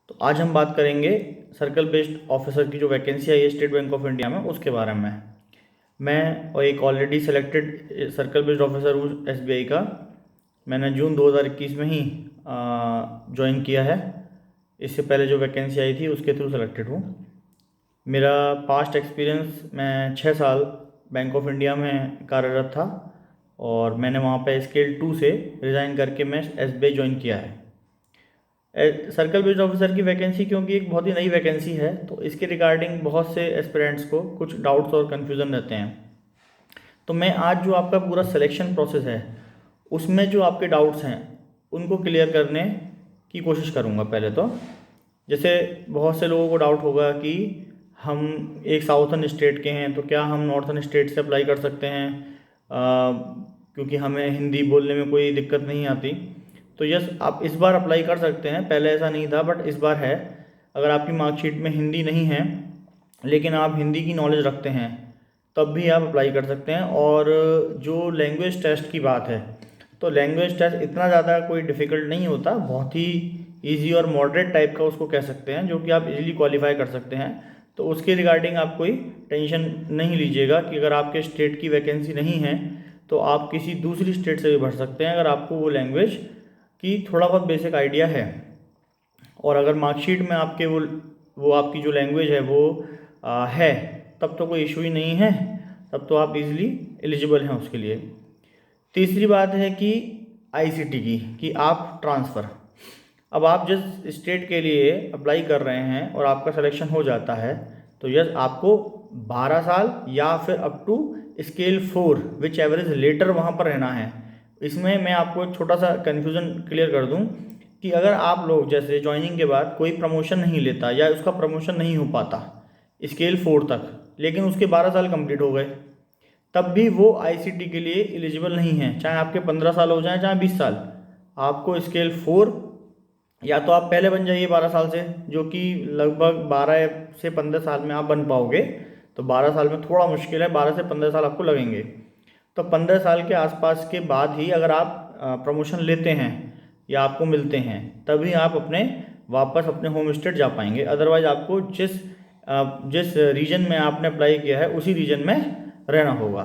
तो आज हम बात करेंगे सर्कल बेस्ड ऑफिसर की जो वैकेंसी आई है स्टेट बैंक ऑफ इंडिया में उसके बारे में। मैं और एक already selected circle based officer हूँ एसबीआई का। मैंने जून 2021 में ही ज्वाइन किया है। इससे पहले जो वैकेंसी आई थी उसके थ्रू सेलेक्टेड हूँ। मेरा पास्ट एक्सपीरियंस, मैं 6 साल बैंक ऑफ इंडिया में कार्यरत था और मैंने वहाँ पे स्केल 2 से रिज़ाइन करके मैं एसबीआई ज्वाइन किया है। सर्कल बेस्ड ऑफिसर की वैकेंसी क्योंकि एक बहुत ही नई वैकेंसी है तो इसके रिगार्डिंग बहुत से एस्पिरेंट्स को कुछ डाउट्स और कन्फ्यूज़न रहते हैं। तो मैं आज जो आपका पूरा सिलेक्शन प्रोसेस है उसमें जो आपके डाउट्स हैं उनको क्लियर करने की कोशिश करूँगा। पहले तो जैसे बहुत से लोगों को डाउट होगा कि हम एक साउथर्न स्टेट के हैं तो क्या हम नॉर्थर्न स्टेट से अप्लाई कर सकते हैं, क्योंकि हमें हिंदी बोलने में कोई दिक्कत नहीं आती। तो यस, आप इस बार अप्लाई कर सकते हैं। पहले ऐसा नहीं था बट इस बार है। अगर आपकी मार्कशीट में हिंदी नहीं है लेकिन आप हिंदी की नॉलेज रखते हैं तब भी आप अप्लाई कर सकते हैं। और जो लैंग्वेज टेस्ट की बात है तो लैंग्वेज टेस्ट इतना ज़्यादा कोई डिफ़िकल्ट नहीं होता, बहुत ही इजी और मॉडरेट टाइप का उसको कह सकते हैं, जो कि आप इजीली क्वालिफाई कर सकते हैं। तो उसके रिगार्डिंग आप कोई टेंशन नहीं लीजिएगा कि अगर आपके स्टेट की वैकेंसी नहीं है तो आप किसी दूसरी स्टेट से भी भर सकते हैं अगर आपको वो लैंग्वेज की थोड़ा बहुत बेसिक आइडिया है। और अगर मार्कशीट में आपके वो आपकी जो लैंग्वेज है वो है तब तो कोई इशू ही नहीं है, तब तो आप इजीली एलिजिबल हैं उसके लिए। तीसरी बात है कि आईसीटी की कि आप ट्रांसफ़र, अब आप जिस स्टेट के लिए अप्लाई कर रहे हैं और आपका सिलेक्शन हो जाता है तो यस आपको 12 साल या फिर up to scale 4 which average letter वहाँ पर रहना है। इसमें मैं आपको एक छोटा सा कन्फ्यूज़न क्लियर कर दूँ कि अगर आप लोग जैसे ज्वाइनिंग के बाद कोई प्रमोशन नहीं लेता या उसका प्रमोशन नहीं हो पाता स्केल 4 तक, लेकिन उसके 12 साल कंप्लीट हो गए, तब भी वो आईसीटी के लिए एलिजिबल नहीं है। चाहे आपके 15 साल हो जाएं चाहे 20 साल, आपको स्केल 4 या तो आप पहले बन जाइए 12 साल से, जो कि लगभग 12 से 15 साल में आप बन पाओगे। तो 12 साल में थोड़ा मुश्किल है, 12 से 15 साल आपको लगेंगे। तो 15 साल के आसपास के बाद ही अगर आप प्रमोशन लेते हैं या आपको मिलते हैं तभी आप अपने वापस अपने होम स्टेट जा पाएंगे। अदरवाइज आपको जिस रीजन में आपने अप्लाई किया है उसी रीजन में रहना होगा।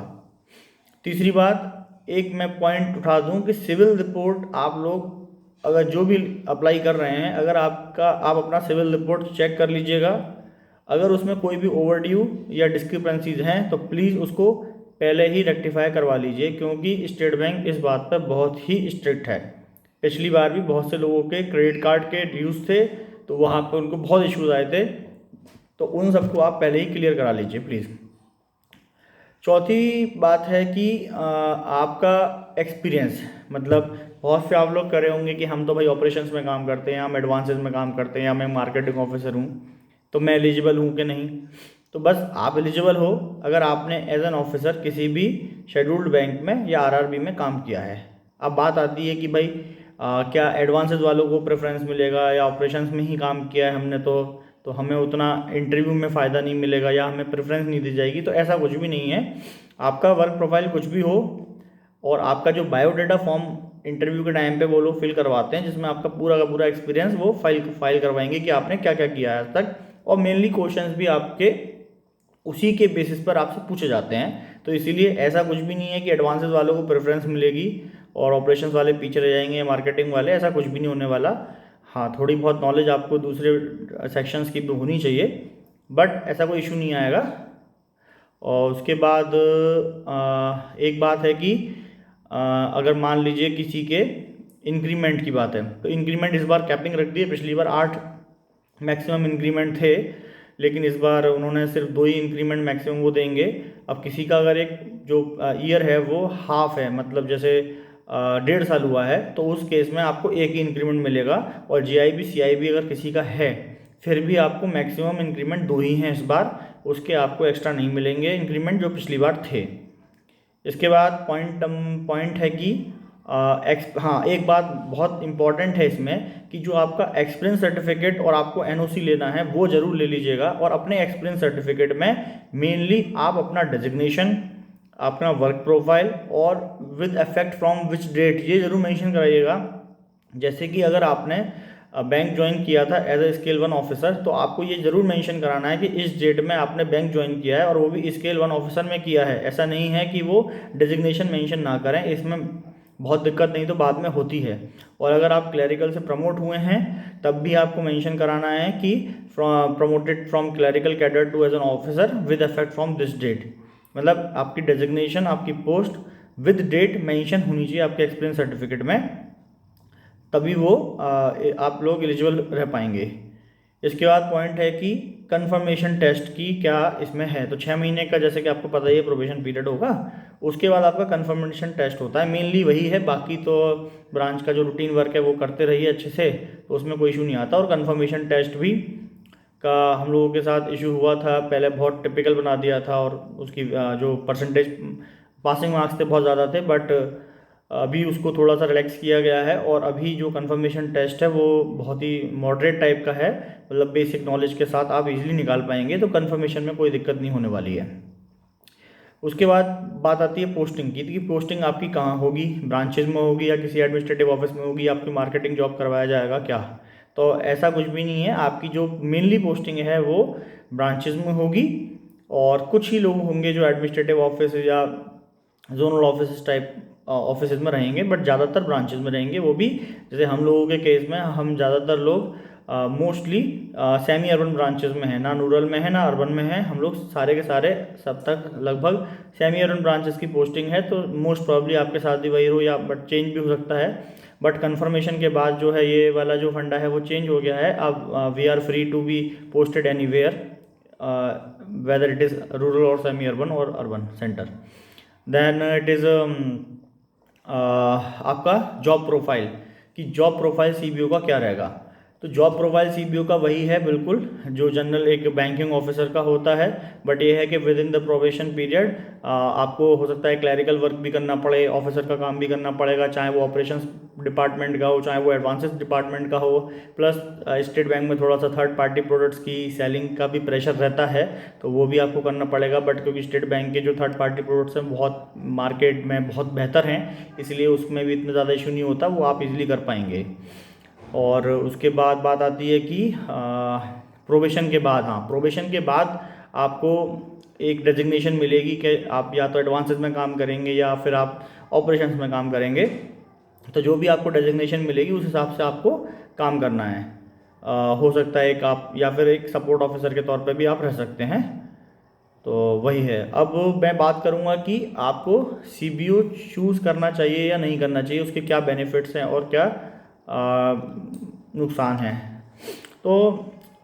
तीसरी बात, एक मैं पॉइंट उठा दूं कि सिविल रिपोर्ट आप लोग अगर जो भी अप्लाई कर रहे हैं, अगर आप अपना सिविल रिपोर्ट चेक कर लीजिएगा। अगर उसमें कोई भी ओवरड्यू या डिस्क्रिपेंसीज हैं तो प्लीज़ उसको पहले ही रेक्टिफाई करवा लीजिए, क्योंकि स्टेट बैंक इस बात पर बहुत ही स्ट्रिक्ट है। पिछली बार भी बहुत से लोगों के क्रेडिट कार्ड के ड्यूज थे तो वहाँ पर उनको बहुत इश्यूज आए थे, तो उन सबको आप पहले ही क्लियर करा लीजिए प्लीज़। चौथी बात है कि आपका एक्सपीरियंस, मतलब बहुत से आप लोग कर रहे होंगे कि हम तो भाई ऑपरेशंस में काम करते हैं, हम एडवांसेस में काम करते हैं, या मैं मार्केटिंग ऑफिसर हूँ तो मैं एलिजिबल हूँ कि नहीं। तो बस आप एलिजिबल हो अगर आपने एज एन ऑफिसर किसी भी शेड्यूल्ड बैंक में या आरआरबी में काम किया है। अब बात आती है कि भाई क्या एडवांसेस वालों को प्रेफरेंस मिलेगा या ऑपरेशंस में ही काम किया है हमने तो हमें उतना इंटरव्यू में फ़ायदा नहीं मिलेगा या हमें प्रेफरेंस नहीं दी जाएगी। तो ऐसा कुछ भी नहीं है। आपका वर्क प्रोफाइल कुछ भी हो और आपका जो बायोडाटा फॉर्म इंटरव्यू के टाइम पे वो लोग फिल करवाते हैं, जिसमें आपका पूरा का पूरा एक्सपीरियंस वो फाइल करवाएंगे कि आपने क्या क्या किया है आज तक, और मेनली क्वेश्चंस भी आपके उसी के बेसिस पर आपसे पूछे जाते हैं। तो इसीलिए ऐसा कुछ भी नहीं है कि एडवांसेस वालों को प्रेफरेंस मिलेगी और ऑपरेशंस वाले पीछे रह जाएंगे या मार्केटिंग वाले, ऐसा कुछ भी नहीं होने वाला। हाँ, थोड़ी बहुत नॉलेज आपको दूसरे सेक्शंस की भी होनी चाहिए बट ऐसा कोई इशू नहीं आएगा। और उसके बाद एक बात है कि अगर मान लीजिए किसी के इंक्रीमेंट की बात है तो इंक्रीमेंट इस बार कैपिंग रख दी है। पिछली बार 8 मैक्सिमम इंक्रीमेंट थे, लेकिन इस बार उन्होंने सिर्फ 2 ही इंक्रीमेंट मैक्सिमम वो देंगे। अब किसी का अगर एक जो ईयर है वो हाफ है, मतलब जैसे 1.5 साल हुआ है, तो उस केस में आपको एक ही इंक्रीमेंट मिलेगा। और जीआईबी सीआईबी अगर किसी का है फिर भी आपको मैक्सिमम इंक्रीमेंट 2 ही हैं इस बार, उसके आपको एक्स्ट्रा नहीं मिलेंगे इंक्रीमेंट जो पिछली बार थे। इसके बाद पॉइंट है कि हाँ, एक बात बहुत इंपॉर्टेंट है इसमें कि जो आपका एक्सपीरियंस सर्टिफिकेट और आपको एनओसी लेना है वो ज़रूर ले लीजिएगा। और अपने एक्सपीरियंस सर्टिफिकेट में मेनली आप अपना डेजिग्नेशन, अपना वर्क प्रोफाइल और with effect from which date ये ज़रूर मेंशन कराइएगा। जैसे कि अगर आपने बैंक ज्वाइन किया था एज ए स्केल 1 ऑफिसर, तो आपको ये ज़रूर मेंशन कराना है कि इस डेट में आपने बैंक ज्वाइन किया है और वो भी स्केल 1 ऑफिसर में किया है। ऐसा नहीं है कि वो डेजिग्नेशन मेंशन ना करें, इसमें बहुत दिक्कत नहीं तो बाद में होती है। और अगर आप क्लरिकल से प्रमोट हुए हैं तब भी आपको मेंशन कराना है कि promoted from clerical cadre to as an officer with effect from this date, मतलब आपकी डेजिग्नेशन, आपकी पोस्ट विद डेट मेंशन होनी चाहिए आपके एक्सपीरियंस सर्टिफिकेट में, तभी वो आप लोग एलिजिबल रह पाएंगे। इसके बाद पॉइंट है कि कंफर्मेशन टेस्ट की क्या इसमें है। तो 6 महीने का जैसे कि आपको पता ही है प्रोबेशन पीरियड होगा, उसके बाद आपका कंफर्मेशन टेस्ट होता है, मेनली वही है। बाकी तो ब्रांच का जो रूटीन वर्क है वो करते रहिए अच्छे से, तो उसमें कोई इशू नहीं आता। और कंफर्मेशन टेस्ट भी का हम लोगों के साथ इशू हुआ था, पहले बहुत टिपिकल बना दिया था और उसकी जो परसेंटेज पासिंग मार्क्स थे बहुत ज़्यादा थे, बट अभी उसको थोड़ा सा रिलैक्स किया गया है। और अभी जो कंफर्मेशन टेस्ट है वो बहुत ही मॉडरेट टाइप का है, मतलब बेसिक नॉलेज के साथ आप इजीली निकाल पाएंगे, तो कंफर्मेशन में कोई दिक्कत नहीं होने वाली है। उसके बाद बात आती है पोस्टिंग की, तो पोस्टिंग आपकी कहाँ होगी, ब्रांचेज में होगी या किसी एडमिनिस्ट्रेटिव ऑफिस में होगी, आपकी मार्केटिंग जॉब करवाया जाएगा क्या? तो ऐसा कुछ भी नहीं है, आपकी जो मेनली पोस्टिंग है वो ब्रांचेज में होगी, और कुछ ही लोग होंगे जो एडमिनिस्ट्रेटिव ऑफिस या जोनल ऑफिस टाइप ऑफिस में रहेंगे, बट ज़्यादातर ब्रांचेज में रहेंगे। वो भी जैसे हम लोगों के केस में हम ज़्यादातर लोग मोस्टली सेमी अर्बन ब्रांचेज में है, ना रूरल में है ना अर्बन में है, हम लोग सारे के सारे सब तक लगभग सेमी अर्बन ब्रांचेस की पोस्टिंग है। तो मोस्ट प्रॉब्ली आपके साथ भी वही हो, या बट चेंज भी हो सकता है। बट कन्फर्मेशन के बाद जो है ये वाला जो फंडा है वो चेंज हो गया है। अब we are free to be posted anywhere, whether it is rural और सेमी अर्बन और urban centre. Then it is आपका जॉब प्रोफाइल, कि जॉब प्रोफाइल सीबीओ का क्या रहेगा। तो जॉब प्रोफाइल सीबीओ का वही है बिल्कुल जो जनरल एक बैंकिंग ऑफिसर का होता है, बट ये है कि with in the probation period आपको हो सकता है क्लैरिकल वर्क भी करना पड़े, ऑफिसर का काम भी करना पड़ेगा, चाहे वो ऑपरेशंस डिपार्टमेंट का हो, चाहे वो एडवांसेस डिपार्टमेंट का हो। प्लस स्टेट बैंक में थोड़ा सा थर्ड पार्टी प्रोडक्ट्स की सेलिंग का भी प्रेशर रहता है, तो वो भी आपको करना पड़ेगा। बट क्योंकि स्टेट बैंक के जो थर्ड पार्टी प्रोडक्ट्स हैं बहुत मार्केट में बहुत बेहतर हैं, इसलिए उसमें भी इतना ज़्यादा इशू नहीं होता, वो आप इजीली कर पाएंगे। और उसके बाद बात आती है कि प्रोबेशन के बाद, हाँ प्रोबेशन के बाद आपको एक डेजिग्नेशन मिलेगी कि आप या तो एडवांसेस में काम करेंगे या फिर आप ऑपरेशंस में काम करेंगे। तो जो भी आपको डेजिग्नेशन मिलेगी उस हिसाब से आपको काम करना है। हो सकता है एक आप या फिर एक सपोर्ट ऑफिसर के तौर पे भी आप रह सकते हैं। तो वही है। अब मैं बात करूँगा कि आपको सीबीओ चूज़ करना चाहिए या नहीं करना चाहिए, उसके क्या बेनिफिट्स हैं और क्या नुकसान हैं। तो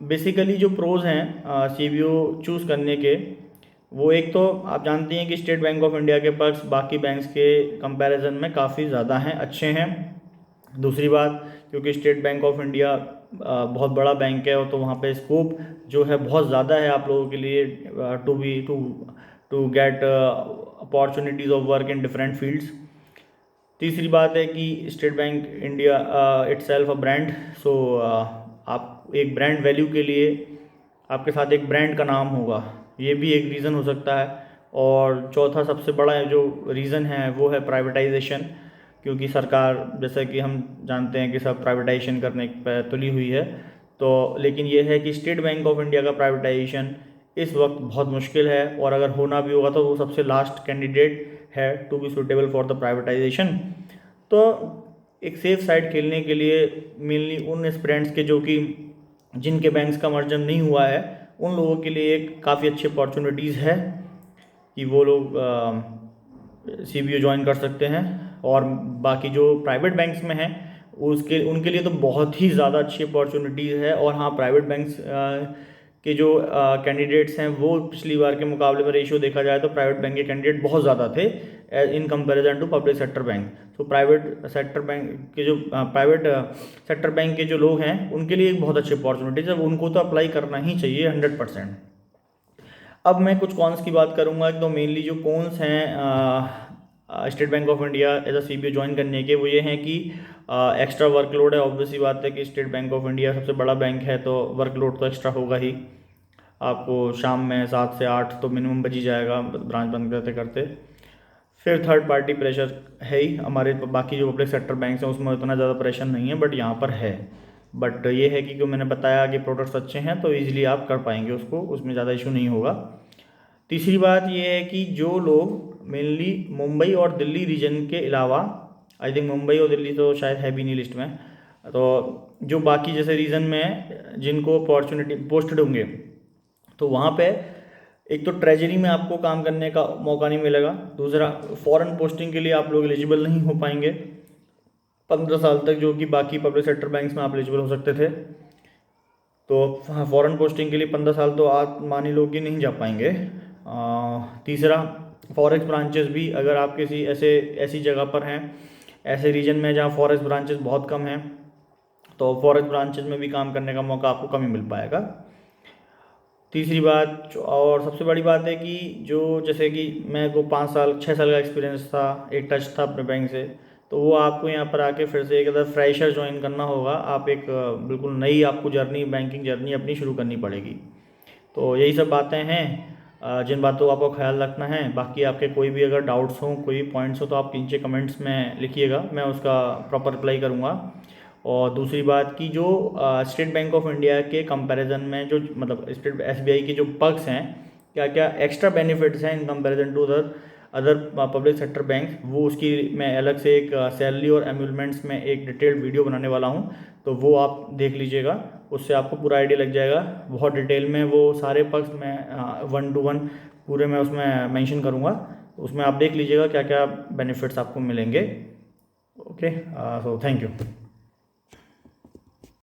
बेसिकली जो प्रोज़ हैं सीबीओ चूज़ करने के, वो एक तो आप जानते हैं कि स्टेट बैंक ऑफ इंडिया के पर्क्स बाकी बैंक्स के कंपैरिजन में काफ़ी ज़्यादा हैं, अच्छे हैं। दूसरी बात, क्योंकि स्टेट बैंक ऑफ इंडिया बहुत बड़ा बैंक है, और तो वहाँ पे स्कोप जो है बहुत ज़्यादा है आप लोगों के लिए to get opportunities of work in different fields. तीसरी बात है कि state bank India itself a brand, so आप एक ब्रांड वैल्यू के लिए आपके साथ एक ब्रांड का नाम होगा, ये भी एक रीज़न हो सकता है। और चौथा सबसे बड़ा जो रीज़न है वो है प्राइवेटाइजेशन, क्योंकि सरकार जैसा कि हम जानते हैं कि सब प्राइवेटाइजेशन करने पर तुली हुई है। तो लेकिन ये है कि स्टेट बैंक ऑफ इंडिया का प्राइवेटाइजेशन इस वक्त बहुत मुश्किल है, और अगर होना भी होगा तो वो सबसे लास्ट कैंडिडेट है to be suitable for the privatisation. तो एक सेफ साइड खेलने के लिए मेनली उन एस्पिरेंट्स के जो कि जिनके बैंक्स का मर्जर नहीं हुआ है, उन लोगों के लिए एक काफ़ी अच्छी अपॉर्चुनिटीज़ है कि वो लोग सीबीओ ज्वाइन कर सकते हैं। और बाकी जो प्राइवेट बैंक्स में हैं उनके लिए तो बहुत ही ज़्यादा अच्छी अपॉर्चुनिटीज़ है। और हाँ, प्राइवेट बैंक्स के जो कैंडिडेट्स हैं वो पिछली बार के मुकाबले में रेशियो देखा जाए तो प्राइवेट बैंक के कैंडिडेट बहुत ज़्यादा थे in comparison to public sector bank. तो प्राइवेट सेक्टर बैंक के जो प्राइवेट सेक्टर बैंक के जो लोग हैं उनके लिए एक बहुत अच्छी अपॉर्चुनिटीज़ है, उनको तो अप्लाई करना ही चाहिए 100%। अब मैं कुछ कॉन्स की बात करूंगा। तो मेनली जो कॉन्स हैं State Bank of India as a CBO join करने के, वो ये हैं कि एक्स्ट्रा वर्कलोड है। ऑब्वियसली बात है कि स्टेट बैंक ऑफ इंडिया सबसे बड़ा बैंक है, तो वर्कलोड तो एक्स्ट्रा होगा ही। आपको शाम में 7 से 8 तो मिनिमम बज ही जाएगा ब्रांच बंद करते करते। फिर थर्ड पार्टी प्रेशर है ही, हमारे बाकी जो पब्लिक सेक्टर बैंक हैं उसमें उतना ज़्यादा प्रेशर नहीं है, बट यहाँ पर है। बट ये है कि जो मैंने बताया कि प्रोडक्ट्स अच्छे हैं तो ईजिली आप कर पाएंगे उसको, उसमें ज़्यादा इशू नहीं होगा। तीसरी बात ये है कि जो लोग मेनली मुंबई और दिल्ली रीजन के अलावा, आई थिंक मुंबई और दिल्ली तो शायद है भी नहीं लिस्ट में, तो जो बाकी जैसे रीजन में जिनको अपॉर्चुनिटी पोस्टेड होंगे तो वहाँ पे एक तो ट्रेजरी में आपको काम करने का मौका नहीं मिलेगा, दूसरा फॉरेन पोस्टिंग के लिए आप लोग एलिजिबल नहीं हो पाएंगे 15 साल तक, जो कि बाकी पब्लिक सेक्टर बैंक्स में आप एलिजिबल हो सकते थे। तो हाँ, फॉरेन पोस्टिंग के लिए 15 साल तो आप मान ही लो कि नहीं जा पाएंगे। तीसरा, फॉरेक्स ब्रांचेस भी अगर आप किसी ऐसी जगह पर हैं, ऐसे रीजन में जहाँ फॉरेक्स ब्रांचेस बहुत कम हैं, तो फॉरेक्स ब्रांचेस में भी काम करने का मौका आपको कम ही मिल पाएगा। तीसरी बात और सबसे बड़ी बात है कि जो जैसे कि मैं को 5 साल 6 साल का एक्सपीरियंस था, एक टच था अपने बैंक से, तो वो आपको यहाँ पर आके फिर से एक अदर फ्रेशर ज्वाइन करना होगा। आप एक बिल्कुल नई आपको जर्नी, बैंकिंग जर्नी अपनी शुरू करनी पड़ेगी। तो यही सब बातें हैं जिन बातों का आपको ख्याल रखना है। बाकी आपके कोई भी अगर डाउट्स हों, कोई पॉइंट्स हो, तो आप नीचे कमेंट्स में लिखिएगा, मैं उसका प्रॉपर रिप्लाई करूँगा। और दूसरी बात कि जो स्टेट बैंक ऑफ इंडिया के कंपैरिजन में जो मतलब स्टेट एसबीआई के जो पर्क्स हैं, क्या क्या एक्स्ट्रा बेनिफिट्स हैं in comparison to other public sector bank, वो उसकी मैं अलग से एक सैलरी और एम्यूलमेंट्स में एक डिटेल्ड वीडियो बनाने वाला हूँ, तो वो आप देख लीजिएगा, उससे आपको पूरा आइडिया लग जाएगा। बहुत डिटेल में वो सारे पर्क्स मैं 1 to 1 पूरे मैं उसमें मेंशन करूँगा, उसमें आप देख लीजिएगा क्या क्या बेनिफिट्स आपको मिलेंगे। Okay, so thank you.